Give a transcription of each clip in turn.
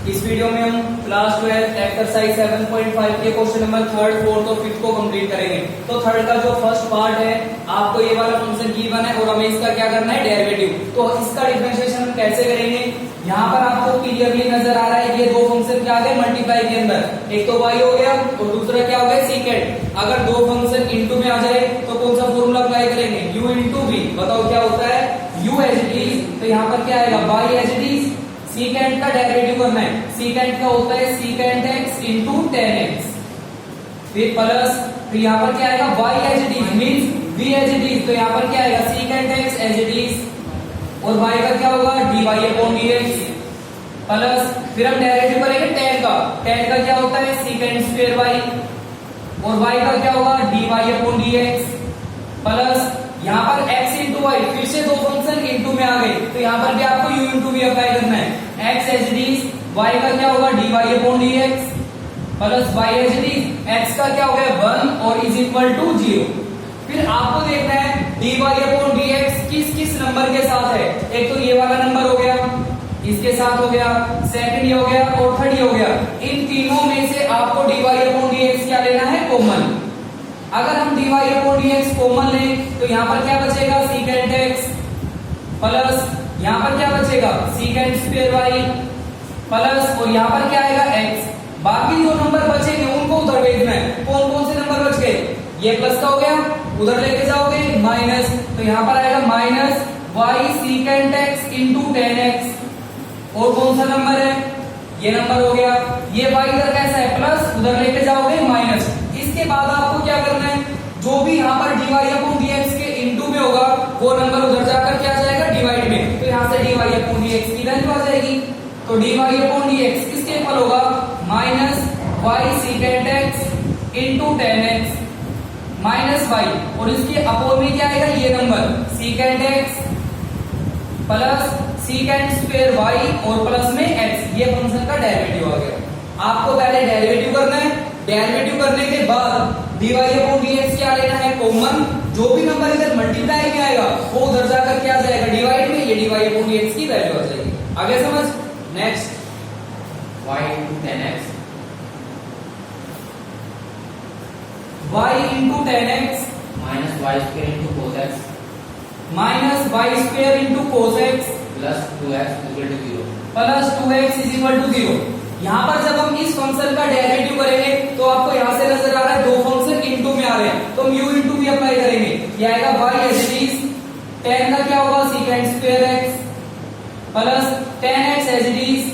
इस वीडियो में हम क्लास 12 एक्सरसाइज 7.5 के क्वेश्चन नंबर 3rd, 4th और 5th को कंप्लीट करेंगे। तो थर्ड का जो फर्स्ट पार्ट है, आपको ये वाला फंक्शन गिवन है और हमें इसका क्या करना है, डेरिवेटिव। तो इसका डिफरेंशिएशन हम कैसे करेंगे, यहाँ पर आपको क्लियरली नजर आ रहा है ये दो फंक्शन क्या आ गए मल्टीप्लाई के अंदर, एक तो y हो गया और दूसरा क्या हो गया सीकेंड। अगर दो फंक्शन इनटू में आ जाए तो कौन सा फॉर्मूला अप्लाई करेंगे, u इंटू v। बताओ क्या होता है, u एज इट इज, तो यहाँ पर क्या आएगा y as it is. Secant का डेरिवेटिव करना है, सीकेंड का होता है secant x into tan x, फिर प्लस, फिर यहाँ पर क्या आएगा y as it is means v as it is, तो यहाँ पर क्या आएगा सीकेंड x एज इट इज और y का क्या होगा dy अपॉन dx प्लस, फिर हम डेरिवेटिव करेंगे tan का क्या होता है सीकेंड स्क्वायर y और y का क्या होगा dy अपॉन dx प्लस, यहाँ पर x इंटू वाई, फिर से दो फंक्शन इंटू में आ गए तो यहाँ पर भी आपको u इंटू वी अप्लाई करना है। x as it is, y का क्या होगा dy upon dx plus y as it is, x का क्या हो गया 1 और इज इक्वल टू 0। फिर आपको देखना है dy अपॉन dx किस किस नंबर के साथ है। एक तो ये वाला नंबर हो गया, इसके साथ हो गया, सेकंड ये हो गया और थर्ड ये हो गया। इन तीनों में से आपको dy अपॉन dx क्या लेना है, कॉमन। अगर हम dy अपॉन dx कॉमन लें तो यहाँ पर क्या बचेगा सीकेंड x प्लस, यहाँ पर क्या बचेगा सीकेंड स्क्वायर y प्लस, और यहाँ पर क्या आएगा x। बाकी जो नंबर बचेंगे उनको उधर भेजना है। कौन कौन से नंबर बच गए, ये प्लस का हो गया, उधर लेके जाओगे माइनस, तो यहाँ पर आएगा minus y सीकेंड x into tan x. और कौन सा नंबर है, ये नंबर हो गया, ये y इधर कैसा है प्लस, उधर लेके जाओगे माइनस। इसके बाद आपको क्या करना है, जो भी यहाँ पर dy अपॉन dx के इंटू में होगा वो नंबर उधर जाकर क्या आ जाएगा डिवाइड में, तो यहाँ से dy अपॉन dx की वैल्यू आ जाएगी। तो dy अपॉन dx किसके इक्वल होगा minus y सीकेंड x into tan x minus y, और इसके अपोन में क्या आएगा ये number सीकेंड x plus secant square y और प्लस में x। ये फंक्शन का डेरिवेटिव आ गया। आपको पहले डेरिवेटिव करना है, डेरिवेटिव करने के बाद dy अपॉन dx क्या लेना है कॉमन। जो भी नंबर इधर मल्टीप्लाई में आएगा वो उधर जाकर क्या आ जाएगा डिवाइड में, ये dy अपॉन dx की वैल्यू आ जाएगी। आगे समझ। Next y into tan x y into tan x minus y square into cos x minus y square into cos x plus 2x equal to 0 plus 2x is equal to 0। यहाँ पर जब हम इस function का derivative करेंगे तो आपको यहाँ से नजर आ रहा है दो फंक्शन इंटू में आ रहे हैं, तो हम u इंटू भी अप्लाई करेंगे। ये आएगा y as it is, tan का क्या होगा secant square x plus tan x as it is,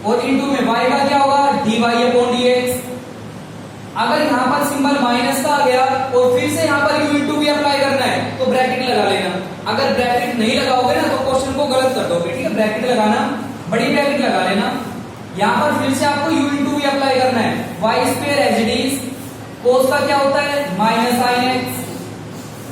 और इंटू में y का क्या होगा dy अपॉन dx। अगर यहाँ पर सिंबल माइनस का आ गया और फिर से यहाँ पर u इंटू भी अप्लाई करना है तो ब्रैकेट लगा लेना। अगर ब्रैकेट नहीं लगाओगे ना तो क्वेश्चन को गलत कर दोगे, ठीक है। ब्रैकेट लगाना, बड़ी ब्रैकेट लगा लेना। यहाँ पर फिर से आपको u इंटू भी अप्लाई करना है, y square as it is, cos का क्या होता है minus sine x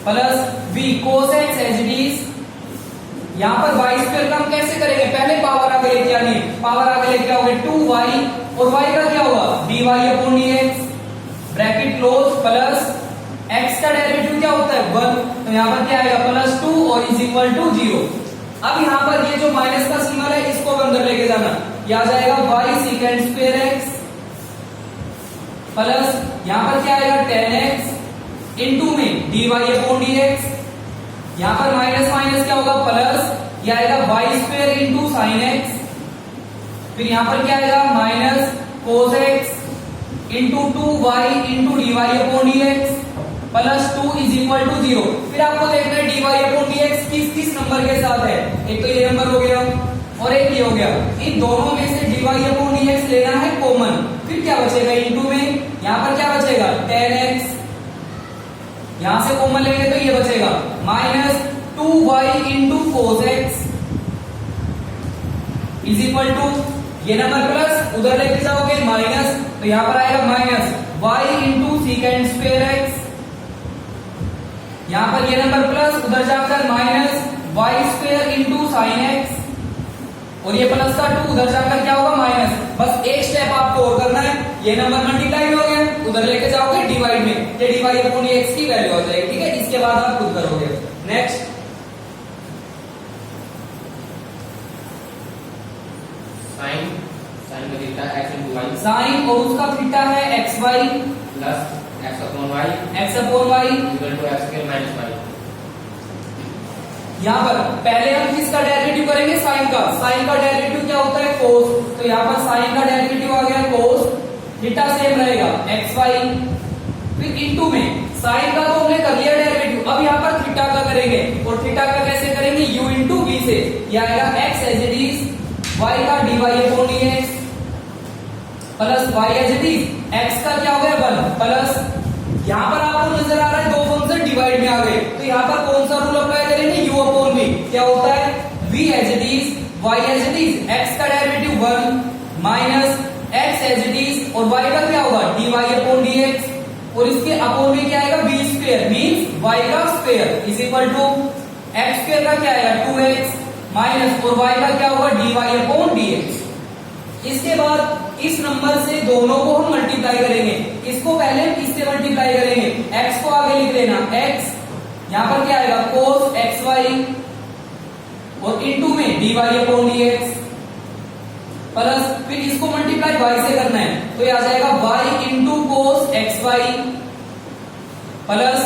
plus v cos x as it is. यहाँ पर y स्क्वायर का हम कैसे करेंगे, पहले पावर आगे लेके आनी है, पावर आगे लेके आओगे 2y और y का क्या होगा dy upon dx bracket close plus x का डेरिवेटिव क्या होता है 1, तो यहाँ पर क्या आएगा प्लस 2 और इज इक्वल टू 0। अब यहाँ पर ये जो माइनस का सिंबल है इसको अंदर लेके जाना, ये आ जाएगा y सीकेंड स्क्वायर x प्लस यहाँ पर क्या आएगा टेन एक्स इंटू में dy अपॉन dx। यहाँ पर माइनस माइनस क्या होगा प्लस, ये आएगा y square into sine x, फिर यहाँ पर क्या आएगा minus cos x into 2y into dy upon dx plus 2 is equal to 0। फिर आपको देखना है dy अपॉन dx किस किस नंबर के साथ है। एक तो ये नंबर हो गया और एक ये हो गया, इन दोनों में से dy अपॉन dx लेना है कॉमन। फिर क्या बचेगा इंटू में, यहाँ पर क्या बचेगा टेन एक्स, यहां से कॉमन लेंगे तो ये बचेगा minus 2y into cos x is equal to, ये नंबर प्लस उधर लेके जाओगे माइनस, तो यहां पर आएगा minus y into secant square x. यहां पर ये नंबर प्लस उधर जाकर minus y square into sine x, और ये प्लस का 2 उधर जाकर क्या होगा माइनस। बस एक स्टेप आपको और करना है, ये नंबर मल्टीप्लाई हो गया, उधर लेके जाओगे डिवाइड में, ये dy अपॉन dx की वैल्यू आ जाएगी, ठीक है। इसके बाद आप खुद करोगे। नेक्स्ट साइन साइन का theta x into y sine और उसका थीटा है x y plus x upon y एक्स upon y. equal to x square minus y। यहाँ पर पहले हम किसका डेरिवेटिव करेंगे, साइन का। साइन का डेरिवेटिव क्या होता है, कोस। तो यहाँ पर साइन का डेरिवेटिव आ गया कोस, थीटा सेम रहेगा एक्स वाई, फिर इनटू में साइन का तो हमने कर लिया डेरिवेटिव, अब यहाँ पर थीटा का करेंगे। और थीटा का कैसे करेंगे, u इंटू वी से। यह आएगा x as it is y का dy upon dx plus y as it is x का क्या हो गया 1 प्लस, यहाँ पर आपको नजर आ रहा है दो फंक्शन डिवाइड में आ गए, तो यहाँ पर कौन सा रूल अप्लाई करेंगे, u अपॉन v। क्या होता है, v as it is y as it is x का derivative 1 minus x as it is और y का क्या होगा dy अपॉन dx, और इसके अपॉन में क्या आएगा v स्क्वायर मींस y का square is equal to x square का क्या आएगा 2x माइनस और y का क्या होगा dy अपॉन dx। इसके बाद इस नंबर से दोनों को हम मल्टीप्लाई करेंगे, इसको पहले इससे मल्टीप्लाई करेंगे, x को आगे लिख लेना x, यहाँ पर क्या आएगा cos xy और इनटू में dy अपॉन dx प्लस फिर इसको मल्टीप्लाई y से करना है, तो ये आ जाएगा y into cos xy plus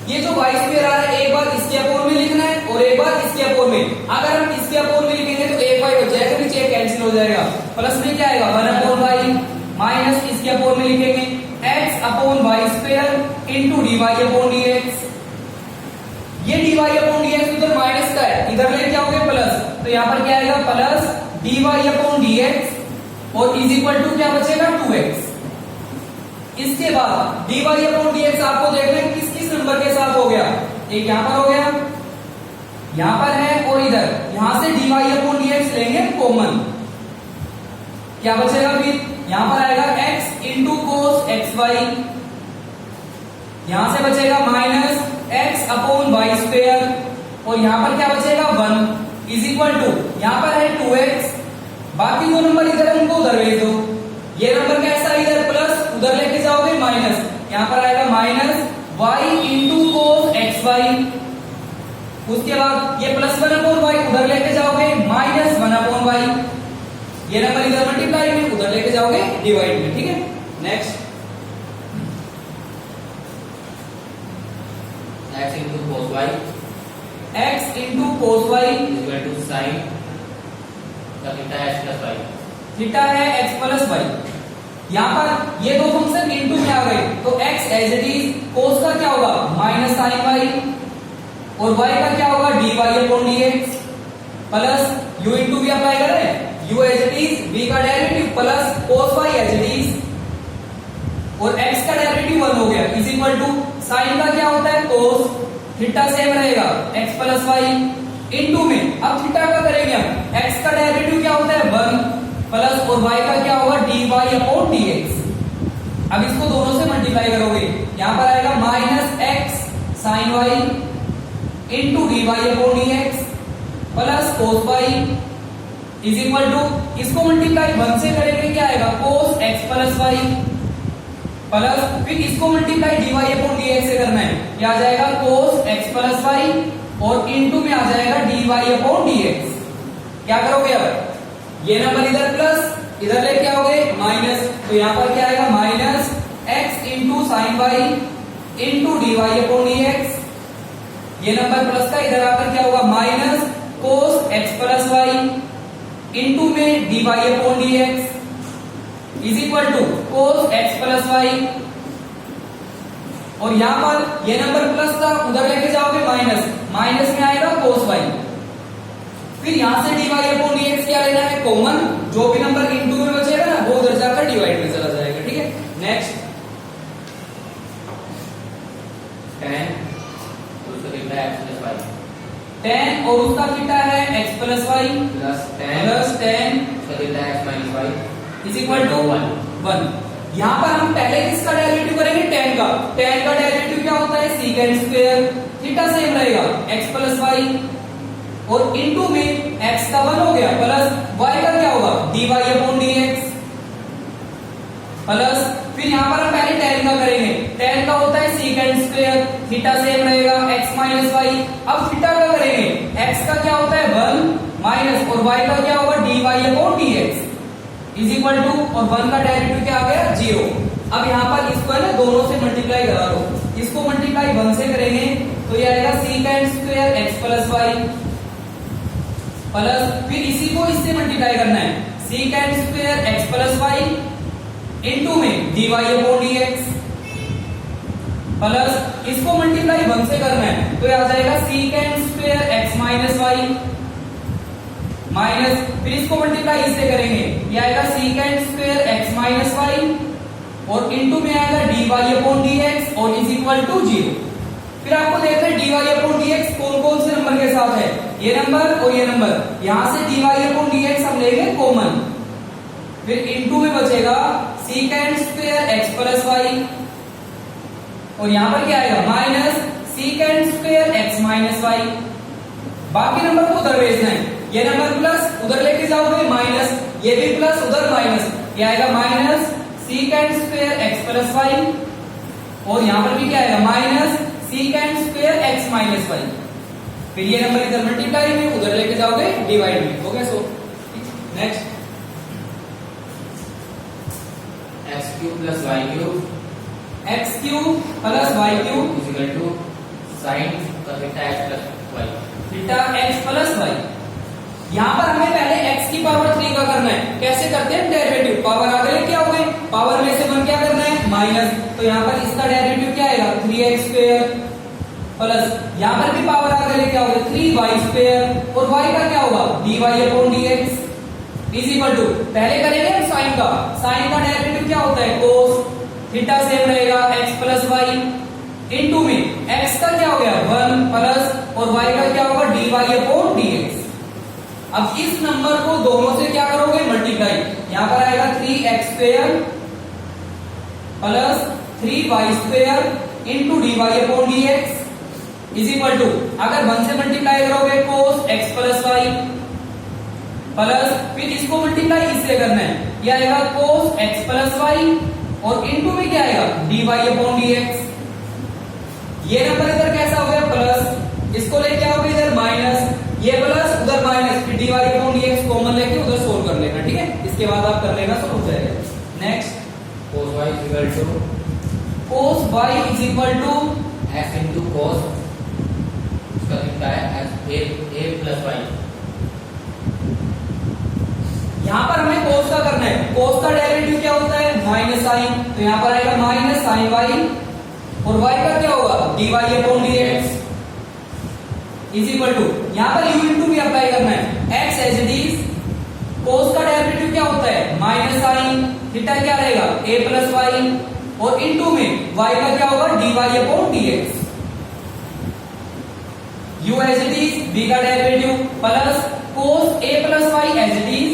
ये जो y स्क्वायर आ रहा है एक बार इसके अपोन में लिखना है और एक बार इसके अपोन में। अगर हम इसके अपोन में लिखेंगे तो एक y बच जाएगा, नीचे एक कैंसिल हो जाएगा, प्लस में क्या आएगा 1 अपॉन y माइनस इसके अपोन में लिखेंगे x upon y square into dy upon dx। ये dy अपॉन dx उधर माइनस का है, इधर लेके आओगे प्लस, तो यहाँ पर क्या आएगा प्लस dy अपॉन dx और इज इक्वल टू क्या बचेगा 2x। इसके बाद dy अपॉन dx आपको देखना है किस किस नंबर के साथ हो गया, एक यहाँ पर हो गया, यहाँ पर है और इधर, यहां से dy अपॉन dx लेंगे कॉमन, क्या बचेगा फिर यहां पर आएगा x इंटू कोस xy, यहां से बचेगा minus x upon y square और यहां पर क्या बचेगा 1 इज इक्वल टू, यहां पर है 2x, बाकी दो नंबर इधर है उनको उधर भेज दो, ये नंबर कैसा इधर प्लस उधर लेके जाओगे माइनस, यहां पर आएगा minus y into cos xy, उसके बाद ये प्लस 1 अपॉन y उधर लेके जाओगे माइनस 1 अपॉन y, ये नंबर इधर मल्टीप्लाई में उधर लेके जाओगे डिवाइड में, ठीक है। Next x into cos y x into cos y is equal to sin का theta x plus y। Theta है x प्लस y, यहाँ पर ये दो फंक्शन इनटू में आ गए, तो x as it is cos का क्या होगा माइनस साइन y और y का क्या होगा dy upon dx plus u into v apply करें, u as it is v का derivative plus cos y as it is और x का डेरिवेटिव 1 हो गया इज इक्वल टू साइन का क्या होता है कोस, थीटा सेम रहेगा x प्लस y इनटू में, अब थीटा का करेंगे हम, x का डेरिवेटिव क्या होता है 1 प्लस और y का क्या होगा dy अपॉन dx। अब इसको दोनों से मल्टीप्लाई करोगे, यहां पर आएगा minus x sine y into dy upon dx plus cos y is equal to, इसको मल्टीप्लाई 1 से करेंगे क्या आएगा cos x plus y plus फिर इसको मल्टीप्लाई dy अपॉन dx से करना है, क्या आ जाएगा कोस x प्लस y और इनटू में आ जाएगा dy अपॉन dx। क्या करोगे अब, ये नंबर इधर प्लस इधर लेके आओगे माइनस, तो यहाँ पर क्या आएगा minus x into sine y into dy upon dx, ये नंबर प्लस का इधर आकर क्या होगा minus cos x plus y into में dy upon dx is equal to cos x plus y, और यहां पर ये नंबर प्लस का उधर लेके जाओगे माइनस, माइनस में आएगा कोस y, फिर यहां से dy अपॉन dx क्या लेना है कॉमन, जो भी नंबर इनटू में बचेगा ना वो उधर जाकर डिवाइड में चला जाएगा, ठीक है। नेक्स्ट tan उसका theta x plus y tan और उसका थीटा है x plus y plus tan उसका theta x minus y is equal to 1। यहाँ पर हम पहले किसका डेरिवेटिव करेंगे tan का, tan का डेरिवेटिव क्या होता है सीकेंड स्क्वायर, थीटा सेम रहेगा x प्लस y और इनटू में x का 1 हो गया प्लस y का क्या होगा dy अपॉन dx प्लस फिर यहाँ पर हम पहले tan का करेंगे, tan का होता है सीकेंड स्क्वायर, थीटा सेम रहेगा x माइनस y। अब थीटा का करेंगे, x का क्या होता है 1 माइनस और y का क्या होगा dy upon dx, is equal to, और 1 का डेरिवेटिव क्या आ गया 0। अब यहाँ पर इसको है ना दोनों से मल्टीप्लाई करा लो, इसको मल्टीप्लाई 1 से करेंगे तो ये आएगा secant square x plus y, plus फिर इसी को इससे मल्टीप्लाई करना है, secant square x plus y into में dy अपॉन dx, प्लस इसको मल्टीप्लाई 1 से करना है तो ये आ जाएगा secant square x minus y, minus फिर इसको मल्टीप्लाई इससे करेंगे, ये आएगा secant square x minus y और इनटू में आएगा dy अपॉन dx और इज इक्वल टू 0। फिर आपको देखना है dy अपॉन dx कौन कौन से नंबर के साथ है, ये नंबर और ये नंबर, यहां से dy अपॉन dx हम लेंगे कॉमन, फिर इनटू में बचेगा secant square x plus y और यहां पर क्या आएगा minus secant square x minus y. बाकी नंबर को उधर भेजना है, ये नंबर प्लस उधर लेके जाओगे माइनस, ये भी प्लस उधर माइनस, ये आएगा minus secant square x plus y और यहां पर भी क्या आएगा minus secant square x minus y. फिर ये नंबर इधर मल्टीप्लाई में उधर लेके जाओगे डिवाइड में, हो गया। So next x cube plus y cube, x cube plus y cube is equal to sine theta x plus y, theta x plus y. यहाँ पर हमें पहले x की पावर 3 का करना है, कैसे करते हैं डेरिवेटिव, पावर आगे लेके आओगे, पावर में से 1 क्या करना है माइनस, तो यहाँ पर इसका डेरिवेटिव क्या आएगा 3x स्क्वायर, प्लस यहाँ पर भी पावर आगे लेके आओगे 3y स्क्वायर और y का क्या होगा dy upon dx is equal to, पहले करेंगे हम साइन का, साइन का डेरिवेटिव क्या होता है cos, थीटा सेम रहेगा x प्लस वाई इनटू में x का क्या हो गया 1 प्लस और y का क्या होगा dy अपॉन dx। अब इस नंबर को दोनों से क्या करोगे मल्टीप्लाई, यहां पर आएगा 3x square plus 3y square into dy upon dx is equal to, अगर 1 से मल्टीप्लाई करोगे cos x plus y plus फिर इसको मल्टीप्लाई इससे करना है, ये आएगा cos x प्लस वाई और इनटू में क्या आएगा dy अपॉन dx। ये नंबर इधर कैसा हो गया प्लस, इसको लेके आओगे इधर माइनस, ये प्लस उधर माइनस, फिर dy अपॉन dx कॉमन लेके उधर सोल्व कर लेना, ठीक है, इसके बाद आप कर लेना तो हो जाएगा। Next cos y is equal to cos y is equal to x into cos, इसका लिखता है a प्लस y। यहाँ पर हमें cos का करना है, cos का डेरिवेटिव क्या होता है माइनस साइन, तो यहाँ पर आएगा माइनस साइन y और y का क्या होगा dy upon dx is equal to, यहाँ पर u इंटू भी अप्लाई करना है, x as it is, cos का डेरिवेटिव क्या होता है माइनस साइन, थीटा क्या रहेगा a प्लस वाई और इनटू में y का क्या होगा dy upon dx, u as it is, b का derivative plus cos a plus y as it is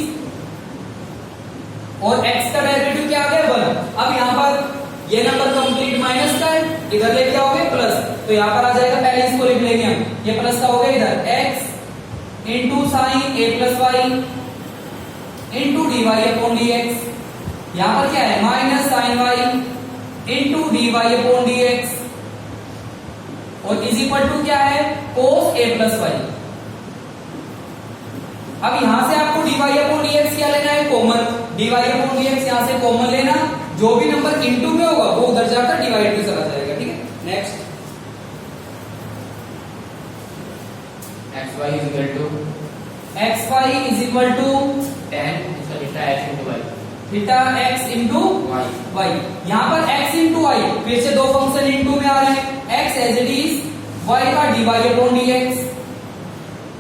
और x का डेरिवेटिव क्या आ गया 1। अब यहाँ पर ये नंबर कंप्लीट माइनस का है, इधर लेके आओगे प्लस, तो यहाँ पर आ जाएगा, पहले इसको लिख लेंगे हम, ये प्लस का हो गया इधर x into sine a plus y into dy upon dx, यहाँ पर क्या है minus sine y into dy upon dx और इज इक्वल टू क्या है cos a प्लस वाई। अब यहां से आपको dy अपॉन dx क्या लेना है कॉमन, dy अपॉन dx यहां से कॉमन लेना, जो भी नंबर इनटू में होगा वो उधर जाकर डिवाइड में चला जाएगा, ठीक है। Next xy is equal to xy is equal to tan, इसका theta x into y, theta x into y। y, यहाँ पर x इंटू y, फिर से दो फंक्शन इंटू में आ रहे हैं, x as it is, y का dy upon dx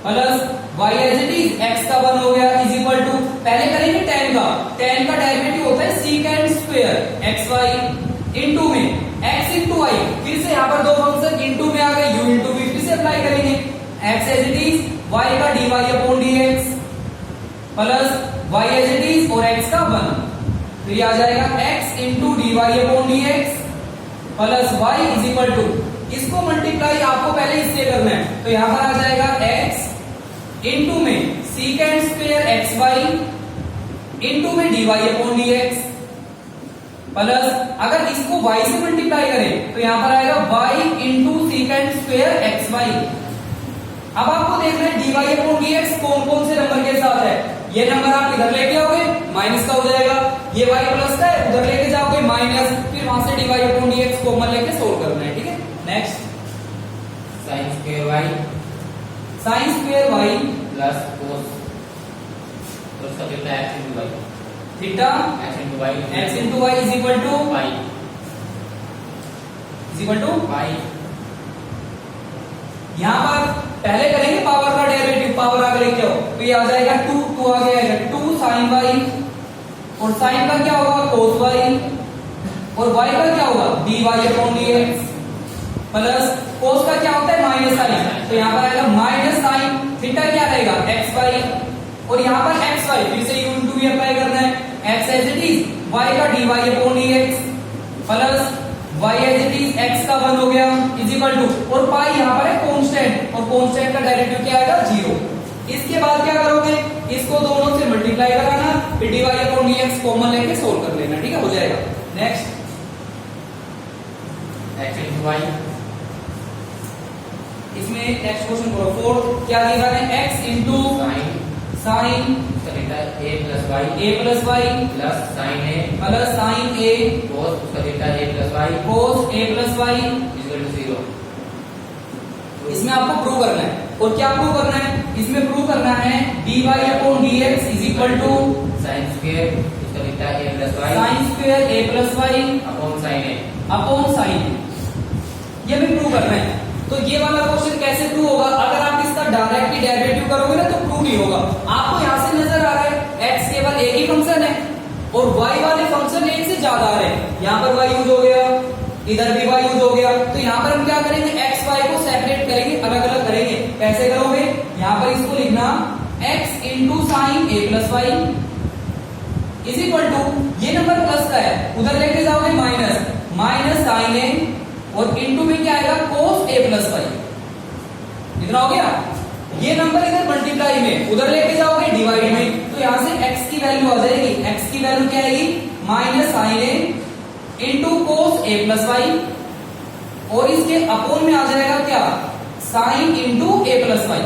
plus y as it is, x का 1 हो गया इज इक्वल टू, पहले करेंगे tan का, tan का डेरिवेटिव होता है सीकेंड स्क्वायर xy इंटू में x इंटू y, फिर से यहाँ पर दो फंक्शन इंटू में आ गए, u इंटू v, फिर से अप्लाई करेंगे, x as it is, y का dy upon dx plus y as it is और x का 1, फिर आ जाएगा x into dy upon dx plus y is equal to, इसको मल्टीप्लाई आपको पहले इससे करना है, तो यहाँ पर आ जाएगा x इंटू में secant square x y into में dy अपॉन dx प्लस, अगर इसको y से मल्टीप्लाई करें तो यहाँ पर आएगा y into secant square x y. अब आपको देखना है dy अपॉन dx कौन कौन से नंबर के साथ है, ये नंबर आप इधर लेके आओगे, माइनस का हो जाएगा, ये y प्लस का है उधर लेके जाओगे माइनस, फिर वहां से dy अपॉन dx कॉमन लेके सोल्व करना है, ठीक है। Next sin square y sin square y plus cos, तो उसका कितना x into y, theta x into y x into y is equal to y y। यहाँ पर पहले करेंगे पावर का डेरिवेटिव, पावर आगे लेके आओ तो ये आ जाएगा 2 आगे आएगा 2 sin y, और sin का क्या होगा cos y, और y का क्या होगा dy upon dx, plus cos का क्या होता है माइनस साइन, तो यहाँ पर आएगा माइनस साइन, थीटा क्या रहेगा x y, और यहाँ पर x y फिर से u into v अप्लाई करना है, x as it is y का dy upon dx plus y as it is x का 1 हो गया इज इक्वल टू, और पाई यहाँ पर है कांस्टेंट, और कांस्टेंट का डेरिवेटिव क्या आएगा 0। इसके बाद क्या करोगे, इसको दोनों से मल्टीप्लाई कराना, फिर dy अपॉन dx कॉमन लेके सोल्व कर लेना, ठीक है, हो जाएगा। नेक्स्ट x into y, इसमें नेक्स्ट क्वेश्चन करो 4 क्या दिया है x into sin उसका कितना a plus y a plus y plus sin a plus sin a cos, उसका कितना a plus y cos a plus y equal to 0। इसमें आपको प्रूव करना है, और क्या प्रूव करना है, इसमें प्रूव करना है dy upon dx is equal to sin square उसका कितना a plus y sin square a plus y upon sin a। Upon sin a, ये भी प्रूव करना है। तो ये वाला क्वेश्चन कैसे प्रूव होगा, अगर आप इसका डायरेक्टली डेरिवेटिव करोगे ना तो प्रूव नहीं होगा। आपको यहाँ से नजर आ रहा है x केवल एक ही फंक्शन है और y वाले फंक्शन एक से ज्यादा आ रहे हैं, यहाँ पर y यूज हो गया, इधर भी y यूज हो गया, तो यहाँ पर हम क्या करेंगे x y को सेपरेट करेंगे, अलग अलग करेंगे। कैसे करोगे, यहाँ पर इसको लिखना x into sine a plus y is equal to, ये नंबर प्लस का है उधर लेके जाओगे माइनस, माइनस साइन a और इनटू में क्या आएगा cos a प्लस वाई, इतना हो गया। ये नंबर इधर मल्टीप्लाई में उधर लेके जाओगे डिवाइड में, तो यहां से x की वैल्यू आ जाएगी, x की वैल्यू क्या आएगी minus sine a into cos a plus y, और इसके अपोन में आ जाएगा क्या sine into a plus y.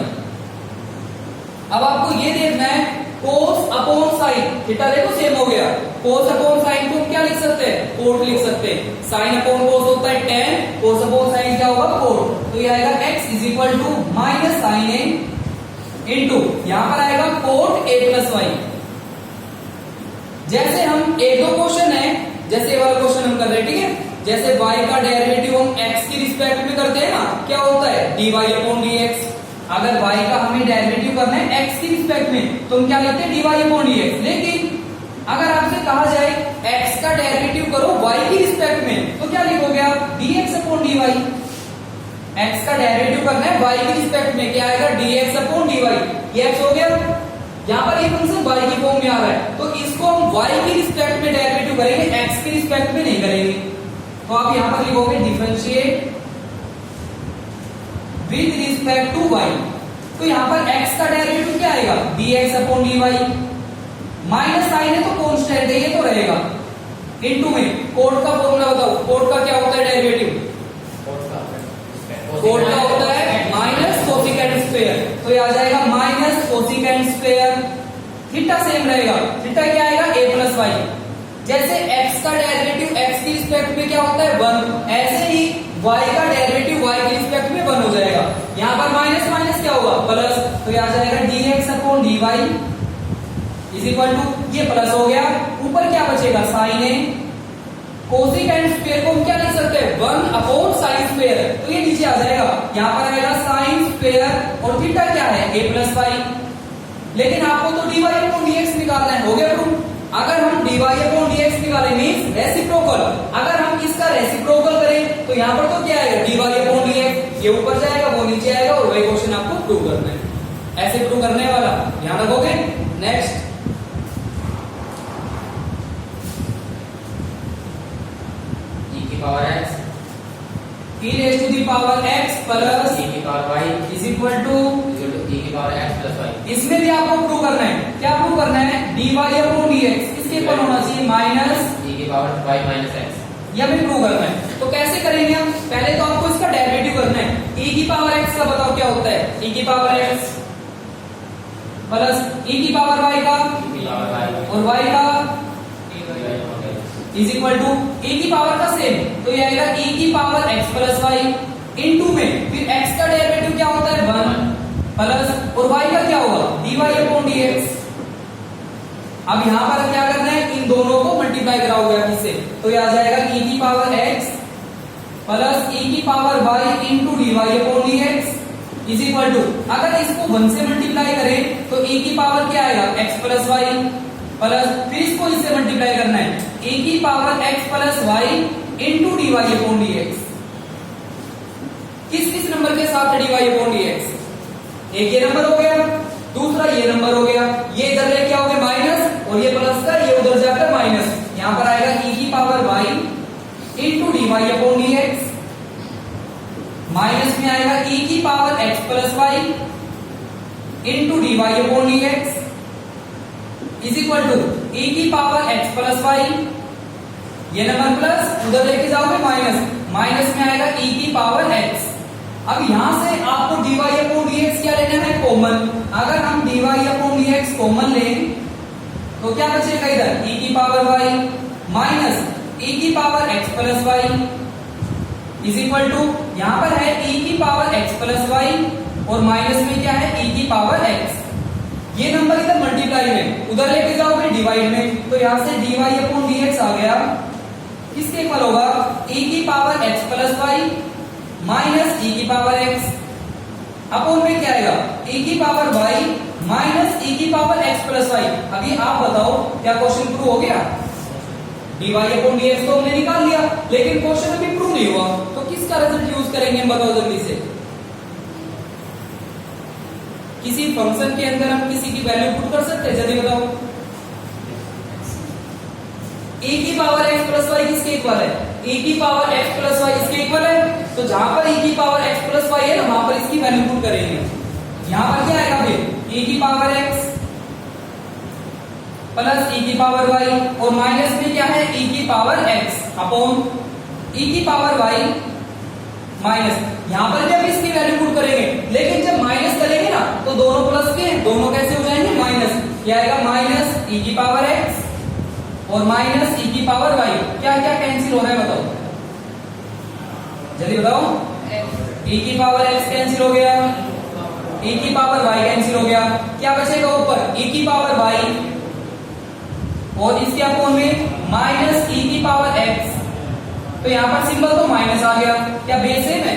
अब आपको ये देखना है cos अपॉन साइन, थीटा देखो सेम हो गया, cos अपॉन साइन को क्या लिख सकते हैं कोट लिख सकते हैं, साइन अपॉन cos होता है tan, cos अपॉन साइन क्या होगा कोट, तो ये आएगा x is equal to minus sine a into यहां पर आएगा कोट a प्लस वाई। जैसे हम एक दो क्वेश्चन है, जैसे ये वाला क्वेश्चन हम कर रहे हैं, ठीक है, जैसे y का डेरिवेटिव हम x की रिस्पेक्ट में करते हैं ना, क्या होता है dy अपॉन dx। अगर y का हमें डेरिवेटिव करना है x की रिस्पेक्ट में तो हम क्या लिखते हैं dy अपॉन dx, लेकिन अगर आपसे कहा जाए x का डेरिवेटिव करो y की रिस्पेक्ट में तो क्या लिखोगे आप dx अपॉन dy। x का डेरिवेटिव करना है y की रिस्पेक्ट में, क्या आएगा dx अपॉन dy, ये x हो गया। यहाँ पर ये फंक्शन y की फॉर्म में आ रहा है, तो इसको हम y की रिस्पेक्ट में डेरिवेटिव करेंगे, x की रिस्पेक्ट में नहीं करेंगे। तो आप यहाँ पर लिखोगे differentiate with respect to y, तो यहाँ पर x का डेरिवेटिव क्या आएगा dx upon dy, minus sine है तो कांस्टेंट है ये तो रहेगा, इनटू में कोड का फॉर्मूला बताओ, कोड का क्या होता है डेरिवेटिव, कोड का होता है माइनस कोसिकेंट स्क्वायर, तो ये आ जाएगा minus cosecant square, theta same रहेगा, थीटा क्या आएगा a प्लस वाई। जैसे x का डेरिवेटिव x की रिस्पेक्ट में क्या होता है 1, ऐसे ही y का डेरिवेटिव y की रिस्पेक्ट में 1 हो जाएगा। यहाँ पर माइनस माइनस क्या होगा प्लस, तो ये आ जाएगा dx upon dy is equal to, ये प्लस हो गया, ऊपर क्या बचेगा साइन a, कोसिकेंट स्क्वायर को हम क्या लिख सकते हैं 1 अपॉन साइन स्क्वायर, तो ये नीचे आ जाएगा, यहाँ पर आएगा साइन स्क्वायर और थीटा क्या है a प्लस वाई। लेकिन आपको तो dy अपॉन dx निकालना है, हो गया प्रूफ। अगर हम dy अपॉन dx निकालें मींस रेसिप्रोकल, अगर हम इसका रेसिप्रोकल करें तो यहाँ पर तो क्या आएगा dy अपॉन dx, ये ऊपर जाएगा वो नीचे आएगा, और वही क्वेश्चन आपको प्रूव करना है, ऐसे प्रूव करने वाला ध्यान रखोगे। Next power x e raised to the power x plus e की power y is equal to e की पावर x प्लस y। इसमें भी आपको प्रूव करना है, क्या प्रूव करना है dy अपॉन dx, इसके ऊपर होना चाहिए माइनस e की पावर y माइनस x, यह भी प्रूव करना है। तो कैसे करेंगे हम, पहले तो आपको इसका डेरिवेटिव करना है, e की पावर x का बताओ क्या होता है e की पावर x प्लस e की पावर y का e की पावर y, और y का इज इक्वल टू e की पावर का सेम, तो ये आएगा e की power x plus y into में फिर x का डेरिवेटिव क्या होता है 1 प्लस और y का क्या होगा dy अपॉन dx। अब यहां पर क्या करना है, इन दोनों को मल्टीप्लाई कराओगे आप इससे, तो ये आ जाएगा e की पावर x प्लस e की power y into dy upon dx is equal to, अगर इसको 1 से मल्टीप्लाई करें तो e की पावर क्या आएगा x प्लस वाई प्लस फिर इसको इससे मल्टीप्लाई करना है e की power x plus y into dy upon dx। किस किस नंबर के साथ dy अपॉन dx, एक ये नंबर हो गया, दूसरा ये नंबर हो गया, ये इधर लेके आओगे माइनस और ये प्लस का ये उधर जाकर माइनस, यहां पर आएगा e की power y into dy upon dx minus में आएगा e की power x plus y into dy upon dx is equal to e की पावर x प्लस वाई, ये नंबर प्लस उधर लेके जाओगे माइनस, माइनस में आएगा e की पावर x। अब यहां से आपको dy अपॉन dx क्या लेना है कॉमन, अगर हम dy अपॉन dx कॉमन लें तो क्या बचेगा इधर e की पावर y माइनस e की power x plus y is equal to, यहां पर है e की पावर x प्लस वाई और माइनस में क्या है e की पावर x। ये नंबर इधर मल्टीप्लाई में, उधर लेके जाओगे डिवाइड में, तो यहां से dy अपॉन dx आ गया, किसके इक्वल होगा e की power x plus y minus e की पावर x अपॉन में क्या आएगा e की पावर y माइनस e की पावर x प्लस वाई। अभी आप बताओ क्या क्वेश्चन प्रूव हो गया, dy अपॉन dx तो हमने निकाल लिया, लेकिन क्वेश्चन अभी प्रूव नहीं हुआ, तो किसका रिजल्ट यूज करेंगे हम बताओ जल्दी से। किसी फंक्शन के अंदर हम किसी की वैल्यू पुट कर सकते हैं, जल्दी बताओ। e की पावर x प्लस वाई किसके इक्वल है, e की पावर x प्लस वाई इसके इक्वल है, तो जहां पर e की पावर x प्लस वाई है ना वहां पर इसकी वैल्यू पुट करेंगे। यहां पर क्या आएगा फिर e की पावर x प्लस e की पावर y और माइनस में क्या है e की पावर x अपॉन e की पावर y माइनस, यहां पर जब इसकी वैल्यू पुट करेंगे, लेकिन जब माइनस करेंगे ना तो दोनों प्लस के दोनों कैसे हो जाएंगे माइनस, क्या आएगा माइनस e की पावर x और माइनस e की पावर y, क्या क्या कैंसिल हो रहा है बताओ जल्दी बताओ। e की पावर x कैंसिल हो गया, e की पावर y कैंसिल हो गया, क्या बचेगा ऊपर e की पावर y और इसके अपोन में माइनस e की पावर x, तो यहां पर सिंबल तो माइनस आ गया, क्या बेस सेम है,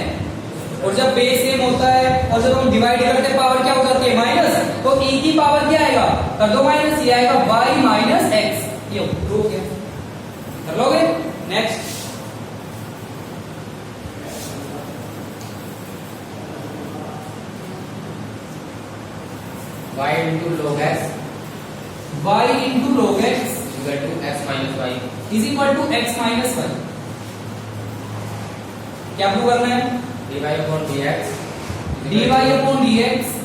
और जब बेस सेम होता है और जब हम डिवाइड करते पावर क्या हो जाती है माइनस, तो e की पावर क्या आएगा कर दो माइनस, ये आएगा y माइनस x, ये प्रूव किया, कर लोगे। Next y into log x y into log x equal to x minus y is equal to x minus y, क्या प्रूव करना है dy upon dx dy upon dx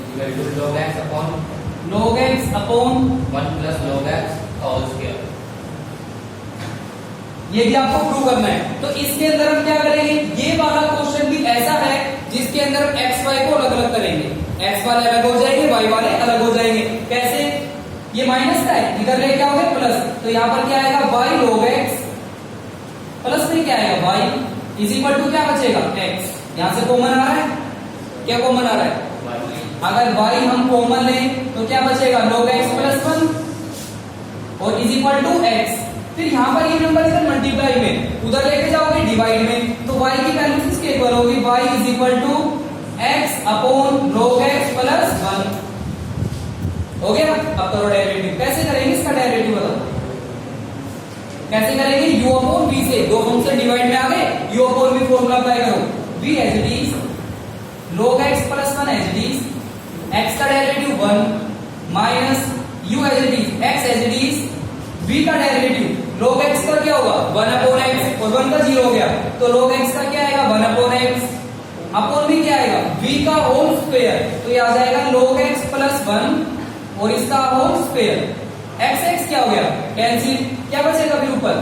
equal to log x upon 1 plus log x whole square। ये भी आपको prove करना है, तो इसके अंदर हम क्या करेंगे, ये वाला क्वेश्चन भी ऐसा है जिसके अंदर हम x y को अलग अलग करेंगे, x वाले अलग हो जाएंगे y वाले अलग हो जाएंगे, कैसे, ये माइनस का है इधर लेके आओगे प्लस, तो यहाँ पर क्या आएगा y log x प्लस में क्या आएगा y इज इक्वल टू क्या बचेगा x, यहां से कॉमन आ रहा है, क्या कॉमन आ रहा है, अगर y हम कॉमन लें तो क्या बचेगा log x प्लस 1 और इज इक्वल टू x, फिर यहाँ पर ये नंबर इधर मल्टीप्लाई में, उधर लेके जाओगे डिवाइड में, तो y की वैल्यू किसके इक्वल होगी, y is equal to x upon log x plus 1 हो गया। अब करो डेरिवेटिव, कैसे करेंगे इसका डेरिवेटिव बताओ, कैसे करेंगे, u अपॉन v से, दो फंक्शन डिवाइड में आ गए, u upon v formula apply करो, v as it is log x plus 1 as it is x का derivative 1 minus u as it is x as it is v का derivative log x का क्या होगा 1 upon x और 1 का 0 हो गया, तो log x का क्या आएगा 1 अपॉन x अपॉन v क्या आएगा v का होल स्क्वायर, तो ये आ जाएगा log x प्लस 1 और इसका होल स्क्वायर, x x क्या हो गया कैंसिल, क्या बचेगा फिर ऊपर,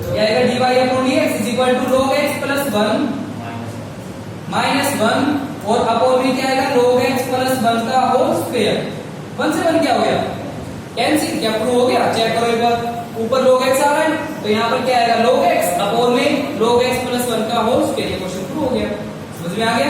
क्या आएगा dy upon dx is equal to log x plus 1 minus 1 और अपॉन में क्या आएगा log x प्लस 1 का होल स्क्वायर, 1 से 1 क्या हो गया कैंसिल, क्या प्रूव हो गया? चेक करो एक बार, ऊपर log x आ रहा है तो यहाँ पर क्या आएगा log x अपॉन में log x प्लस 1 का होल स्क्वायर। ये क्वेश्चन प्रूव हो गया। समझ में आ गया?